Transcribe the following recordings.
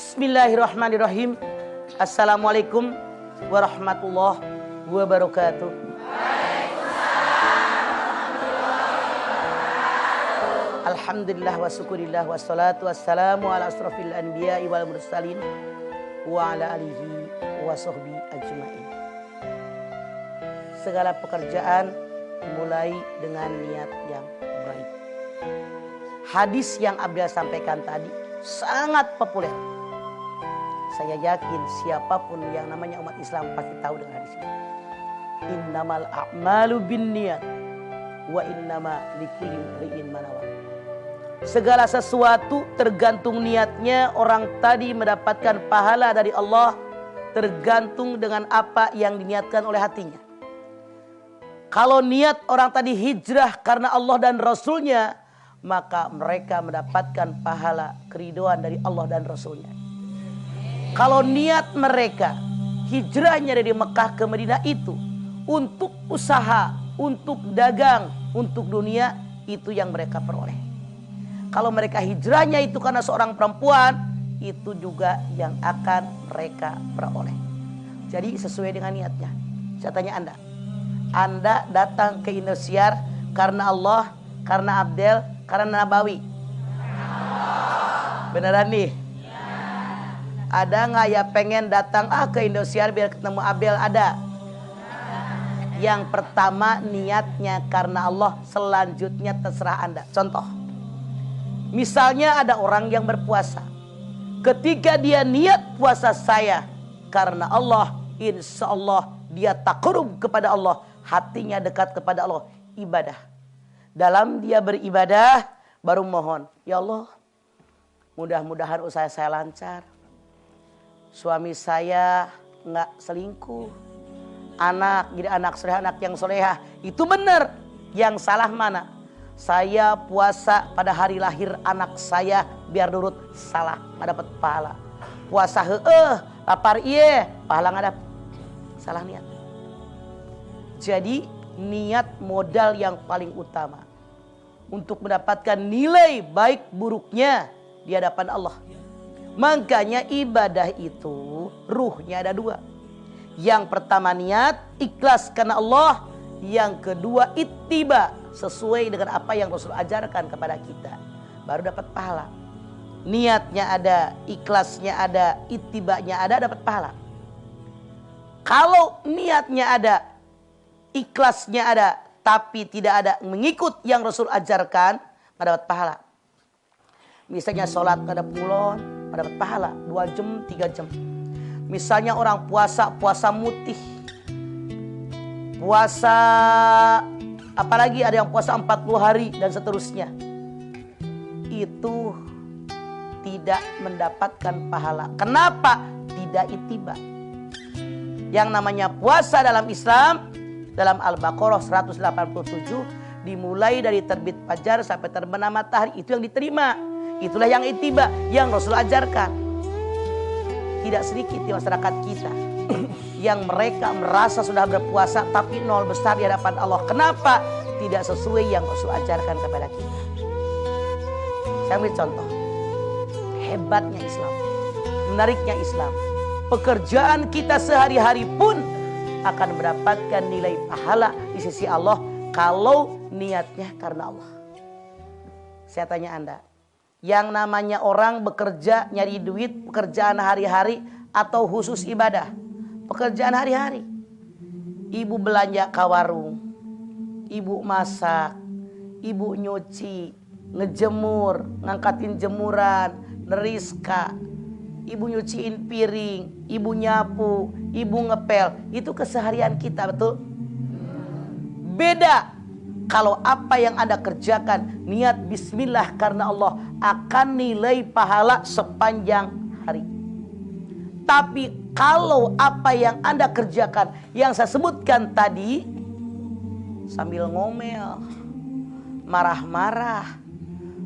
Bismillahirrahmanirrahim. Assalamualaikum warahmatullahi wabarakatuh. Alhamdulillah wa syukurillah wassalatu wassalamu ala asrafil anbiya'i wal mursalin wa ala alihi wa sahbihi ajma'in. Segala pekerjaan mulai dengan niat yang baik. Hadis yang Abdul sampaikan tadi sangat populer. Saya yakin siapapun yang namanya umat Islam pasti tahu dengan hadis ini. Innamal a'malu binniyat wa innama likulli imri'in ma nawa. Segala sesuatu tergantung niatnya. Orang tadi mendapatkan pahala dari Allah tergantung dengan apa yang diniatkan oleh hatinya. Kalau niat orang tadi hijrah karena Allah dan Rasulnya, maka mereka mendapatkan pahala keriduan dari Allah dan Rasulnya. Kalau niat mereka hijrahnya dari Mekah ke Madinah itu untuk usaha, untuk dagang, untuk dunia, itu yang mereka peroleh. Kalau mereka hijrahnya itu karena seorang perempuan, itu juga yang akan mereka peroleh. Jadi sesuai dengan niatnya. Saya tanya Anda datang ke Indosiar karena Allah, karena Abdel, karena Nabawi? Beneran nih? Ada nggak ya pengen datang ke Indosiar biar ketemu Abel? Ada. Yang pertama niatnya karena Allah, selanjutnya terserah Anda. Contoh, misalnya ada orang yang berpuasa. Ketika dia niat puasa saya karena Allah, insya Allah dia takarub kepada Allah, hatinya dekat kepada Allah, ibadah. Dalam dia beribadah baru mohon, ya Allah, mudah-mudahan usaha saya lancar. Suami saya nggak selingkuh. Anak jadi anak soleh, anak yang solehah. Itu benar. Yang salah mana? Saya puasa pada hari lahir anak saya biar nurut. Salah, nggak dapat pahala. Puasa lapar iye, pahala nggak dapat. Salah niat. Jadi niat modal yang paling utama untuk mendapatkan nilai baik buruknya di hadapan Allah. Makanya ibadah itu ruhnya ada dua. Yang pertama niat, ikhlas karena Allah. Yang kedua ittiba, sesuai dengan apa yang Rasul ajarkan kepada kita. Baru dapat pahala. Niatnya ada, ikhlasnya ada, ittibanya ada, dapat pahala. Kalau niatnya ada, ikhlasnya ada, tapi tidak ada mengikut yang Rasul ajarkan, nggak dapat pahala. Misalnya sholat nggak ada pulon, nggak dapat pahala 2 jam, 3 jam. Misalnya orang puasa mutih, puasa apalagi ada yang puasa 40 hari dan seterusnya, itu tidak mendapatkan pahala. Kenapa? Tidak ittiba. Yang namanya puasa dalam Islam, dalam Al-Baqarah 187, dimulai dari terbit fajar sampai terbenam matahari, itu yang diterima. Itulah yang ittiba, yang Rasul ajarkan. Tidak sedikit di masyarakat kita yang mereka merasa sudah berpuasa tapi nol besar di hadapan Allah. Kenapa? Tidak sesuai yang Rasul ajarkan kepada kita. Saya ambil contoh. Hebatnya Islam, menariknya Islam. Pekerjaan kita sehari-hari pun akan mendapatkan nilai pahala di sisi Allah kalau niatnya karena Allah. Saya tanya Anda, yang namanya orang bekerja nyari duit, pekerjaan hari-hari atau khusus ibadah? Pekerjaan hari-hari. Ibu belanja ke warung, ibu masak, ibu nyuci, ngejemur, ngangkatin jemuran, neriska, ibu nyuciin piring, ibu nyapu, ibu ngepel. Itu keseharian kita, betul? Beda kalau apa yang Anda kerjakan niat bismillah karena Allah, akan nilai pahala sepanjang hari. Tapi kalau apa yang Anda kerjakan yang saya sebutkan tadi sambil ngomel, marah-marah,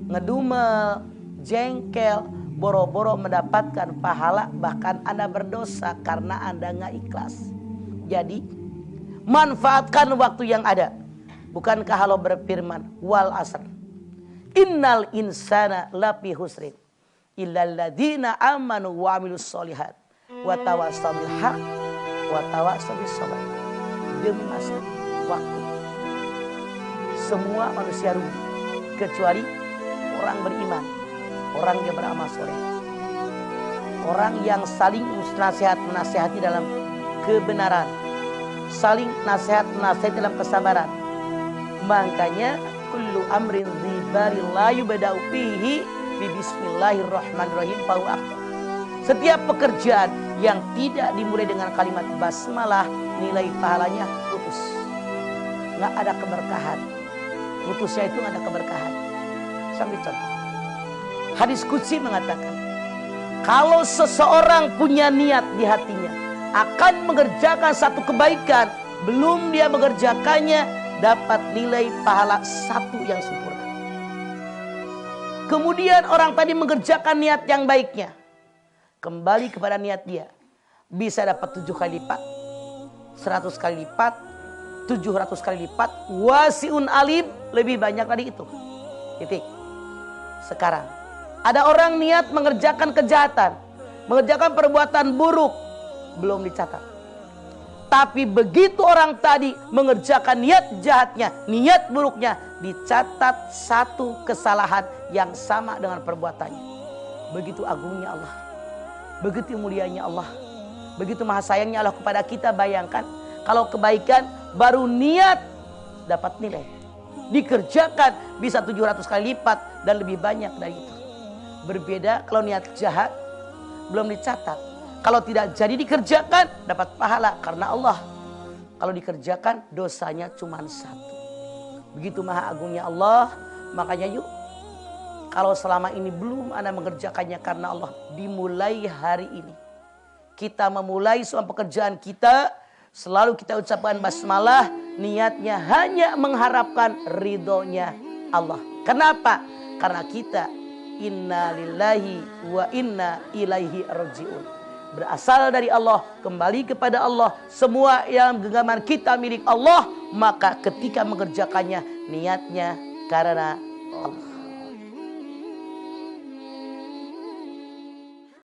ngedumel, jengkel, boro-boro mendapatkan pahala, bahkan Anda berdosa karena Anda nggak ikhlas. Jadi manfaatkan waktu yang ada. Bukankah Allah berfirman, wal asr, innal insana lafi husrin, illal ladzina amanu wa amilus sholihat wa tawassaw bil haq wa tawassaw bis sabr. Demi masa waktu semua manusia rugi kecuali orang beriman, orang yang beramal soleh, orang yang saling menasihati dalam kebenaran, saling nasihat dalam kesabaran. Makanya kullu amrin dzibari la yubda'u fihi bi bismillahirrahmanirrahim fa huwa akhtar. Setiap pekerjaan yang tidak dimulai dengan kalimat basmalah, nilai pahalanya putus. Nggak ada keberkahan. Putusnya itu nggak ada keberkahan. Sambil contoh. Hadis qudsi mengatakan, kalau seseorang punya niat di hatinya akan mengerjakan satu kebaikan, belum dia mengerjakannya, dapat nilai pahala 1 yang sempurna. Kemudian orang tadi mengerjakan niat yang baiknya, kembali kepada niat dia, bisa dapat 7 kali lipat, 100 kali lipat, 700 kali lipat, wasi'un alim, lebih banyak dari itu. Titik. Sekarang ada orang niat mengerjakan kejahatan, mengerjakan perbuatan buruk, belum dicatat. Tapi begitu orang tadi mengerjakan niat jahatnya, niat buruknya, dicatat 1 kesalahan yang sama dengan perbuatannya. Begitu agungnya Allah, begitu mulianya Allah, begitu maha sayangnya Allah kepada kita. Bayangkan kalau kebaikan baru niat dapat nilai, dikerjakan bisa 700 kali lipat dan lebih banyak dari itu. Berbeda kalau niat jahat belum dicatat. Kalau tidak jadi dikerjakan dapat pahala karena Allah. Kalau dikerjakan dosanya cuma 1. Begitu maha agungnya Allah. Makanya yuk, kalau selama ini belum Anda mengerjakannya karena Allah, dimulai hari ini. Kita memulai semua pekerjaan kita, selalu kita ucapkan basmalah, niatnya hanya mengharapkan ridhonya Allah. Kenapa? Karena kita inna lillahi wa inna ilaihi raji'un. Berasal dari Allah, kembali kepada Allah. Semua yang genggaman kita milik Allah. Maka ketika mengerjakannya, niatnya karena Allah.